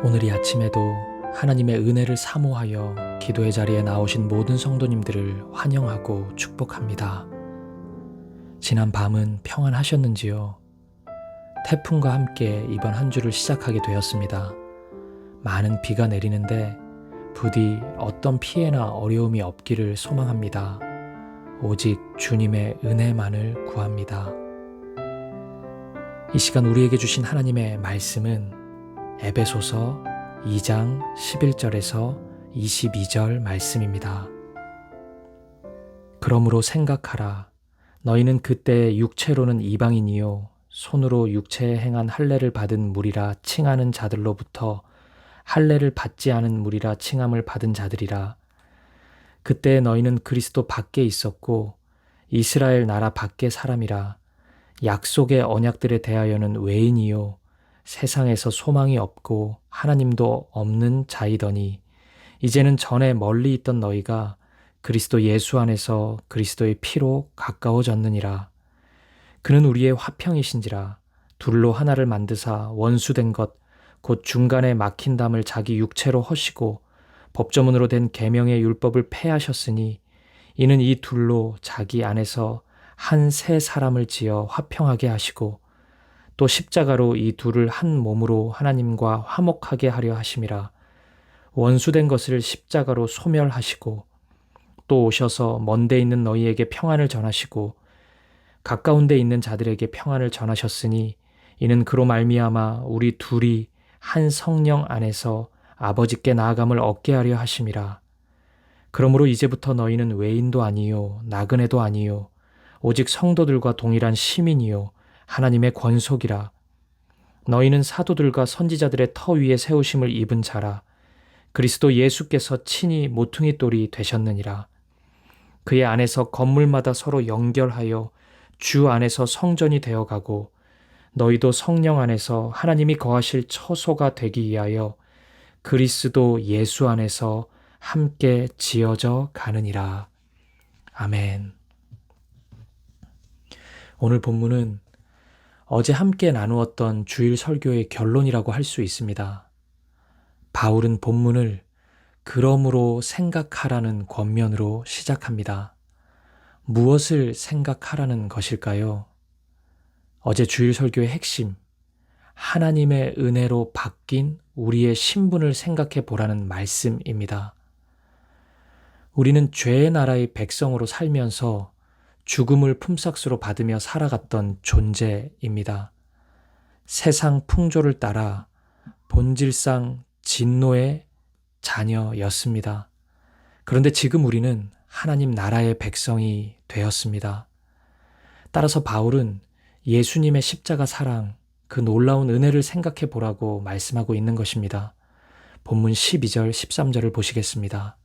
오늘 이 아침에도 하나님의 은혜를 사모하여 기도의 자리에 나오신 모든 성도님들을 환영하고 축복합니다. 지난 밤은 평안하셨는지요? 태풍과 함께 이번 한 주를 시작하게 되었습니다. 많은 비가 내리는데 부디 어떤 피해나 어려움이 없기를 소망합니다. 오직 주님의 은혜만을 구합니다. 이 시간 우리에게 주신 하나님의 말씀은 에베소서 2장 11절에서 22절 말씀입니다. 그러므로 생각하라. 너희는 그때 육체로는 이방인이요 손으로 육체에 행한 할례를 받은 무리라 칭하는 자들로부터 할례를 받지 않은 무리라 칭함을 받은 자들이라. 그때 너희는 그리스도 밖에 있었고 이스라엘 나라 밖의 사람이라. 약속의 언약들에 대하여는 외인이요 세상에서 소망이 없고 하나님도 없는 자이더니 이제는 전에 멀리 있던 너희가 그리스도 예수 안에서 그리스도의 피로 가까워졌느니라. 그는 우리의 화평이신지라. 둘로 하나를 만드사 원수된 것 곧 중간에 막힌 담을 자기 육체로 허시고 법조문으로 된 계명의 율법을 폐하셨으니 이는 이 둘로 자기 안에서 한 새 사람을 지어 화평하게 하시고 또 십자가로 이 둘을 한 몸으로 하나님과 화목하게 하려 하심이라. 원수된 것을 십자가로 소멸하시고 또 오셔서 먼데 있는 너희에게 평안을 전하시고 가까운 데 있는 자들에게 평안을 전하셨으니 이는 그로 말미암아 우리 둘이 한 성령 안에서 아버지께 나아감을 얻게 하려 하심이라. 그러므로 이제부터 너희는 외인도 아니요 나그네도 아니요 오직 성도들과 동일한 시민이요 하나님의 권속이라. 너희는 사도들과 선지자들의 터 위에 세우심을 입은 자라. 그리스도 예수께서 친히 모퉁이 돌이 되셨느니라. 그의 안에서 건물마다 서로 연결하여 주 안에서 성전이 되어가고 너희도 성령 안에서 하나님이 거하실 처소가 되기 위하여 그리스도 예수 안에서 함께 지어져 가느니라. 아멘. 오늘 본문은 어제 함께 나누었던 주일 설교의 결론이라고 할 수 있습니다. 바울은 본문을 그러므로 생각하라는 권면으로 시작합니다. 무엇을 생각하라는 것일까요? 어제 주일 설교의 핵심, 하나님의 은혜로 바뀐 우리의 신분을 생각해 보라는 말씀입니다. 우리는 죄의 나라의 백성으로 살면서 죽음을 품삯으로 받으며 살아갔던 존재입니다. 세상 풍조를 따라 본질상 진노의 자녀였습니다. 그런데 지금 우리는 하나님 나라의 백성이 되었습니다. 따라서 바울은 예수님의 십자가 사랑, 그 놀라운 은혜를 생각해 보라고 말씀하고 있는 것입니다. 본문 12절, 13절을 보시겠습니다.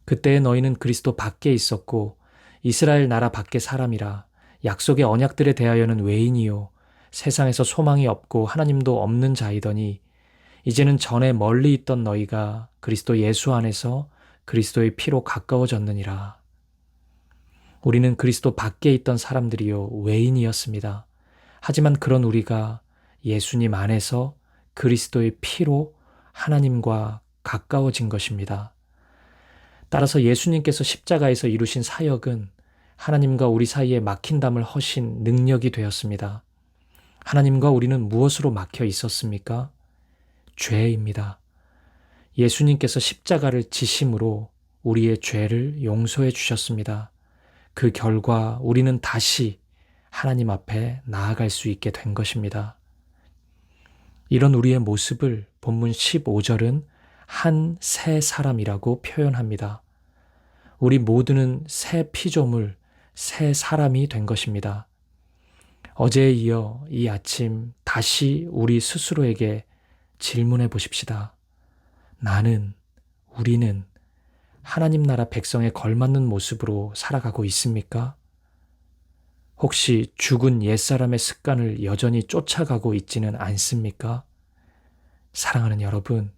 그때 너희는 그리스도 밖에 있었고 이스라엘 나라 밖의 사람이라. 약속의 언약들에 대하여는 외인이요 세상에서 소망이 없고 하나님도 없는 자이더니 이제는 전에 멀리 있던 너희가 그리스도 예수 안에서 그리스도의 피로 가까워졌느니라. 우리는 그리스도 밖에 있던 사람들이요 외인이었습니다. 하지만 그런 우리가 예수님 안에서 그리스도의 피로 하나님과 가까워진 것입니다. 따라서 예수님께서 십자가에서 이루신 사역은 하나님과 우리 사이에 막힌 담을 허신 능력이 되었습니다. 하나님과 우리는 무엇으로 막혀 있었습니까? 죄입니다. 예수님께서 십자가를 지심으로 우리의 죄를 용서해 주셨습니다. 그 결과 우리는 다시 하나님 앞에 나아갈 수 있게 된 것입니다. 이런 우리의 모습을 본문 15절은 한 새 사람이라고 표현합니다. 우리 모두는 새 피조물, 새 사람이 된 것입니다. 어제에 이어 이 아침 다시 우리 스스로에게 질문해 보십시다. 나는, 우리는 하나님 나라 백성에 걸맞는 모습으로 살아가고 있습니까? 혹시 죽은 옛사람의 습관을 여전히 쫓아가고 있지는 않습니까? 사랑하는 여러분,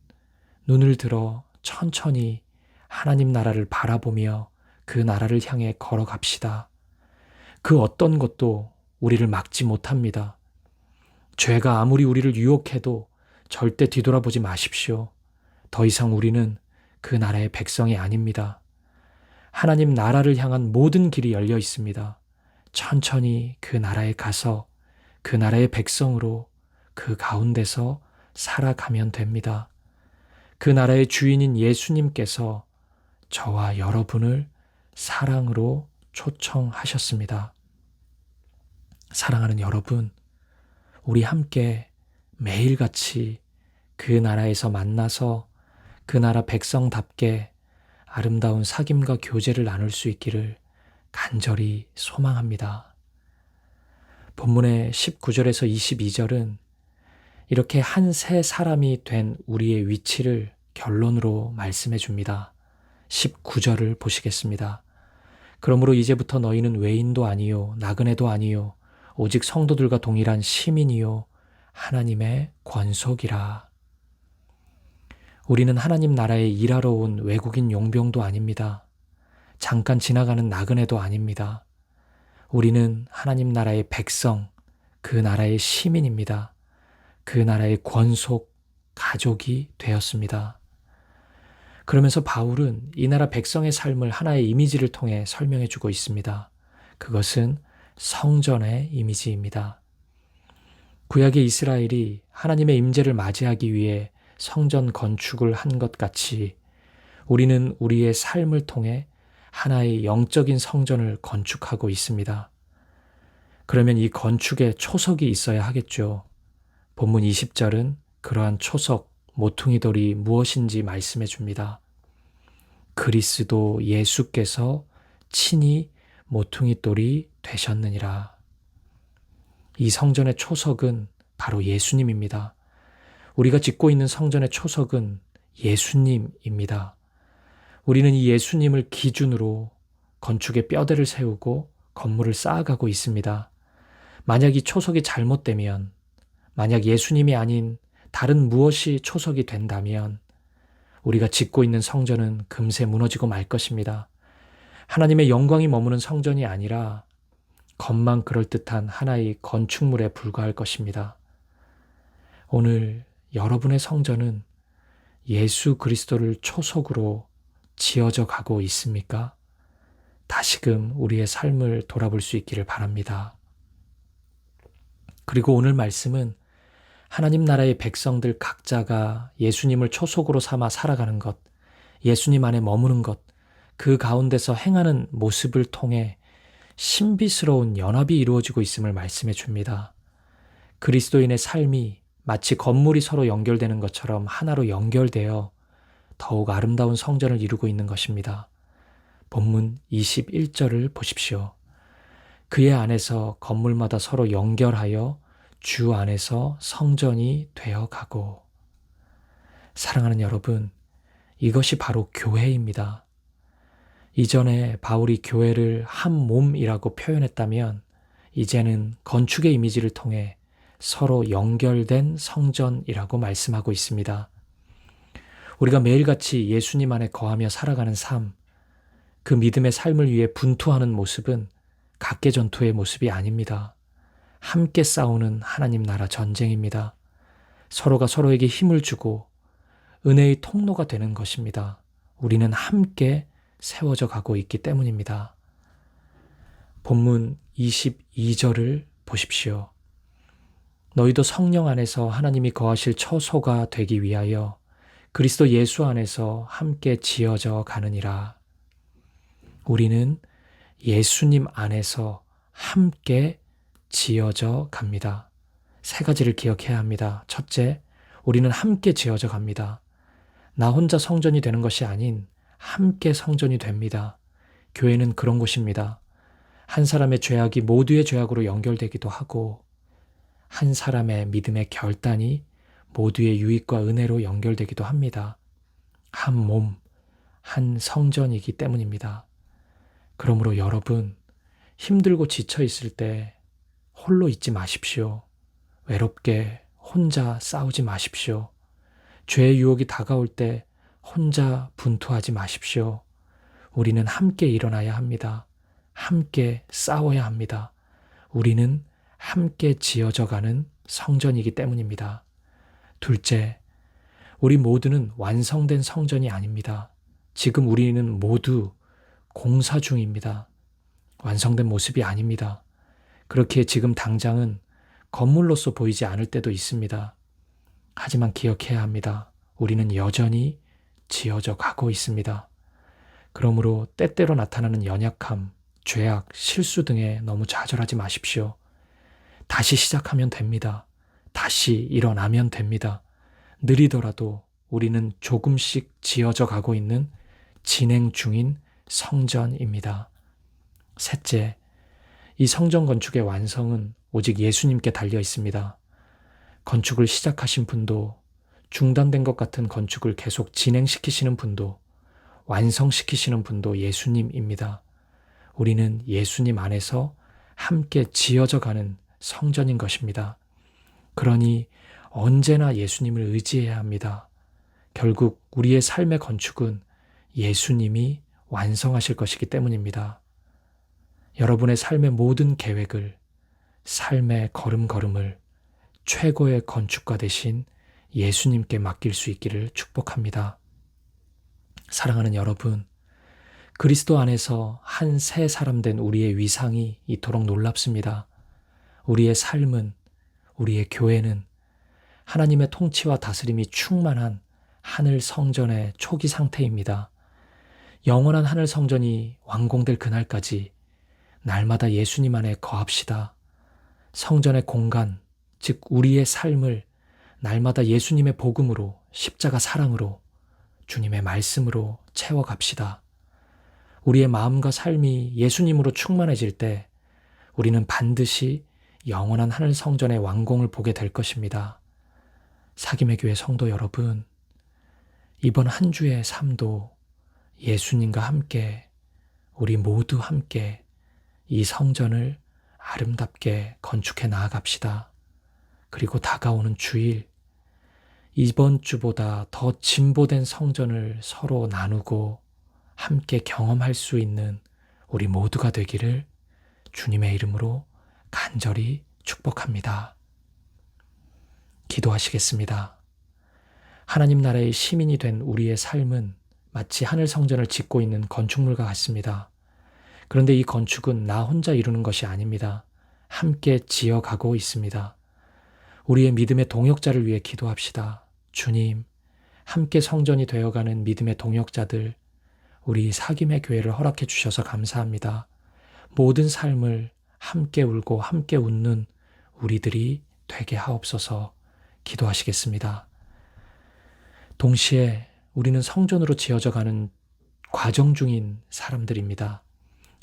눈을 들어 천천히 하나님 나라를 바라보며 그 나라를 향해 걸어갑시다. 그 어떤 것도 우리를 막지 못합니다. 죄가 아무리 우리를 유혹해도 절대 뒤돌아보지 마십시오. 더 이상 우리는 그 나라의 백성이 아닙니다. 하나님 나라를 향한 모든 길이 열려 있습니다. 천천히 그 나라에 가서 그 나라의 백성으로 그 가운데서 살아가면 됩니다. 그 나라의 주인인 예수님께서 저와 여러분을 사랑으로 초청하셨습니다. 사랑하는 여러분, 우리 함께 매일같이 그 나라에서 만나서 그 나라 백성답게 아름다운 사귐과 교제를 나눌 수 있기를 간절히 소망합니다. 본문의 19절에서 22절은 이렇게 한 새 사람이 된 우리의 위치를 결론으로 말씀해 줍니다. 19절을 보시겠습니다. 그러므로 이제부터 너희는 외인도 아니요 나그네도 아니요 오직 성도들과 동일한 시민이요 하나님의 권속이라. 우리는 하나님 나라에 일하러 온 외국인 용병도 아닙니다. 잠깐 지나가는 나그네도 아닙니다. 우리는 하나님 나라의 백성, 그 나라의 시민입니다. 그 나라의 권속, 가족이 되었습니다. 그러면서 바울은 이 나라 백성의 삶을 하나의 이미지를 통해 설명해 주고 있습니다. 그것은 성전의 이미지입니다. 구약의 이스라엘이 하나님의 임재를 맞이하기 위해 성전 건축을 한 것 같이 우리는 우리의 삶을 통해 하나의 영적인 성전을 건축하고 있습니다. 그러면 이 건축에 초석이 있어야 하겠죠. 본문 20절은 그러한 초석, 모퉁이돌이 무엇인지 말씀해 줍니다. 그리스도 예수께서 친히 모퉁이돌이 되셨느니라. 이 성전의 초석은 바로 예수님입니다. 우리가 짓고 있는 성전의 초석은 예수님입니다. 우리는 이 예수님을 기준으로 건축의 뼈대를 세우고 건물을 쌓아가고 있습니다. 만약 이 초석이 잘못되면, 만약 예수님이 아닌 다른 무엇이 초석이 된다면 우리가 짓고 있는 성전은 금세 무너지고 말 것입니다. 하나님의 영광이 머무는 성전이 아니라 겉만 그럴듯한 하나의 건축물에 불과할 것입니다. 오늘 여러분의 성전은 예수 그리스도를 초석으로 지어져 가고 있습니까? 다시금 우리의 삶을 돌아볼 수 있기를 바랍니다. 그리고 오늘 말씀은 하나님 나라의 백성들 각자가 예수님을 초석으로 삼아 살아가는 것, 예수님 안에 머무는 것, 그 가운데서 행하는 모습을 통해 신비스러운 연합이 이루어지고 있음을 말씀해 줍니다. 그리스도인의 삶이 마치 건물이 서로 연결되는 것처럼 하나로 연결되어 더욱 아름다운 성전을 이루고 있는 것입니다. 본문 21절을 보십시오. 그의 안에서 건물마다 서로 연결하여 주 안에서 성전이 되어 가고. 사랑하는 여러분, 이것이 바로 교회입니다. 이전에 바울이 교회를 한 몸이라고 표현했다면 이제는 건축의 이미지를 통해 서로 연결된 성전이라고 말씀하고 있습니다. 우리가 매일같이 예수님 안에 거하며 살아가는 삶, 그 믿음의 삶을 위해 분투하는 모습은 각계 전투의 모습이 아닙니다. 함께 싸우는 하나님 나라 전쟁입니다. 서로가 서로에게 힘을 주고 은혜의 통로가 되는 것입니다. 우리는 함께 세워져 가고 있기 때문입니다. 본문 22절을 보십시오. 너희도 성령 안에서 하나님이 거하실 처소가 되기 위하여 그리스도 예수 안에서 함께 지어져 가느니라. 우리는 예수님 안에서 함께 지어져 갑니다. 세 가지를 기억해야 합니다. 첫째, 우리는 함께 지어져 갑니다. 나 혼자 성전이 되는 것이 아닌 함께 성전이 됩니다. 교회는 그런 곳입니다. 한 사람의 죄악이 모두의 죄악으로 연결되기도 하고 한 사람의 믿음의 결단이 모두의 유익과 은혜로 연결되기도 합니다. 한 몸, 한 성전이기 때문입니다. 그러므로 여러분, 힘들고 지쳐 있을 때 홀로 있지 마십시오. 외롭게 혼자 싸우지 마십시오. 죄의 유혹이 다가올 때 혼자 분투하지 마십시오. 우리는 함께 일어나야 합니다. 함께 싸워야 합니다. 우리는 함께 지어져 가는 성전이기 때문입니다. 둘째, 우리 모두는 완성된 성전이 아닙니다. 지금 우리는 모두 공사 중입니다. 완성된 모습이 아닙니다. 그렇기에 지금 당장은 건물로서 보이지 않을 때도 있습니다. 하지만 기억해야 합니다. 우리는 여전히 지어져 가고 있습니다. 그러므로 때때로 나타나는 연약함, 죄악, 실수 등에 너무 좌절하지 마십시오. 다시 시작하면 됩니다. 다시 일어나면 됩니다. 느리더라도 우리는 조금씩 지어져 가고 있는 진행 중인 성전입니다. 셋째, 이 성전 건축의 완성은 오직 예수님께 달려 있습니다. 건축을 시작하신 분도, 중단된 것 같은 건축을 계속 진행시키시는 분도, 완성시키시는 분도 예수님입니다. 우리는 예수님 안에서 함께 지어져 가는 성전인 것입니다. 그러니 언제나 예수님을 의지해야 합니다. 결국 우리의 삶의 건축은 예수님이 완성하실 것이기 때문입니다. 여러분의 삶의 모든 계획을, 삶의 걸음걸음을 최고의 건축가 되신 예수님께 맡길 수 있기를 축복합니다. 사랑하는 여러분, 그리스도 안에서 한 새 사람 된 우리의 위상이 이토록 놀랍습니다. 우리의 삶은, 우리의 교회는 하나님의 통치와 다스림이 충만한 하늘 성전의 초기 상태입니다. 영원한 하늘 성전이 완공될 그날까지 날마다 예수님 안에 거합시다. 성전의 공간, 즉 우리의 삶을 날마다 예수님의 복음으로, 십자가 사랑으로, 주님의 말씀으로 채워갑시다. 우리의 마음과 삶이 예수님으로 충만해질 때 우리는 반드시 영원한 하늘 성전의 완공을 보게 될 것입니다. 사김의 교회 성도 여러분, 이번 한 주의 삶도 예수님과 함께, 우리 모두 함께 이 성전을 아름답게 건축해 나아갑시다. 그리고 다가오는 주일, 이번 주보다 더 진보된 성전을 서로 나누고 함께 경험할 수 있는 우리 모두가 되기를 주님의 이름으로 간절히 축복합니다. 기도하시겠습니다. 하나님 나라의 시민이 된 우리의 삶은 마치 하늘 성전을 짓고 있는 건축물과 같습니다. 그런데 이 건축은 나 혼자 이루는 것이 아닙니다. 함께 지어가고 있습니다. 우리의 믿음의 동역자를 위해 기도합시다. 주님, 함께 성전이 되어가는 믿음의 동역자들, 우리 사김의 교회를 허락해 주셔서 감사합니다. 모든 삶을 함께 울고 함께 웃는 우리들이 되게 하옵소서. 기도하시겠습니다. 동시에 우리는 성전으로 지어져 가는 과정 중인 사람들입니다.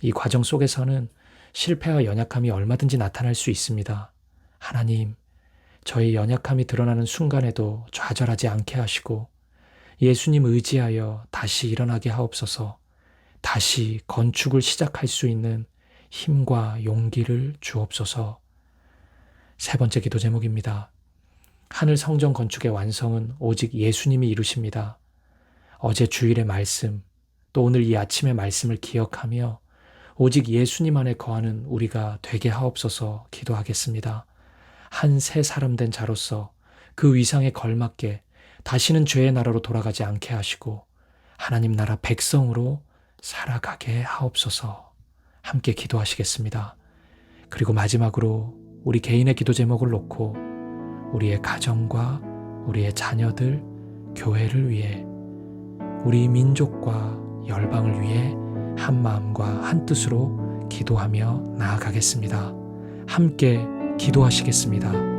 이 과정 속에서는 실패와 연약함이 얼마든지 나타날 수 있습니다. 하나님, 저의 연약함이 드러나는 순간에도 좌절하지 않게 하시고 예수님 의지하여 다시 일어나게 하옵소서. 다시 건축을 시작할 수 있는 힘과 용기를 주옵소서. 세 번째 기도 제목입니다. 하늘 성전 건축의 완성은 오직 예수님이 이루십니다. 어제 주일의 말씀, 또 오늘 이 아침의 말씀을 기억하며 오직 예수님 안에 거하는 우리가 되게 하옵소서. 기도하겠습니다. 한 새 사람 된 자로서 그 위상에 걸맞게 다시는 죄의 나라로 돌아가지 않게 하시고 하나님 나라 백성으로 살아가게 하옵소서. 함께 기도하시겠습니다. 그리고 마지막으로 우리 개인의 기도 제목을 놓고 우리의 가정과 우리의 자녀들, 교회를 위해, 우리 민족과 열방을 위해 한 마음과 한 뜻으로 기도하며 나아가겠습니다. 함께 기도하시겠습니다.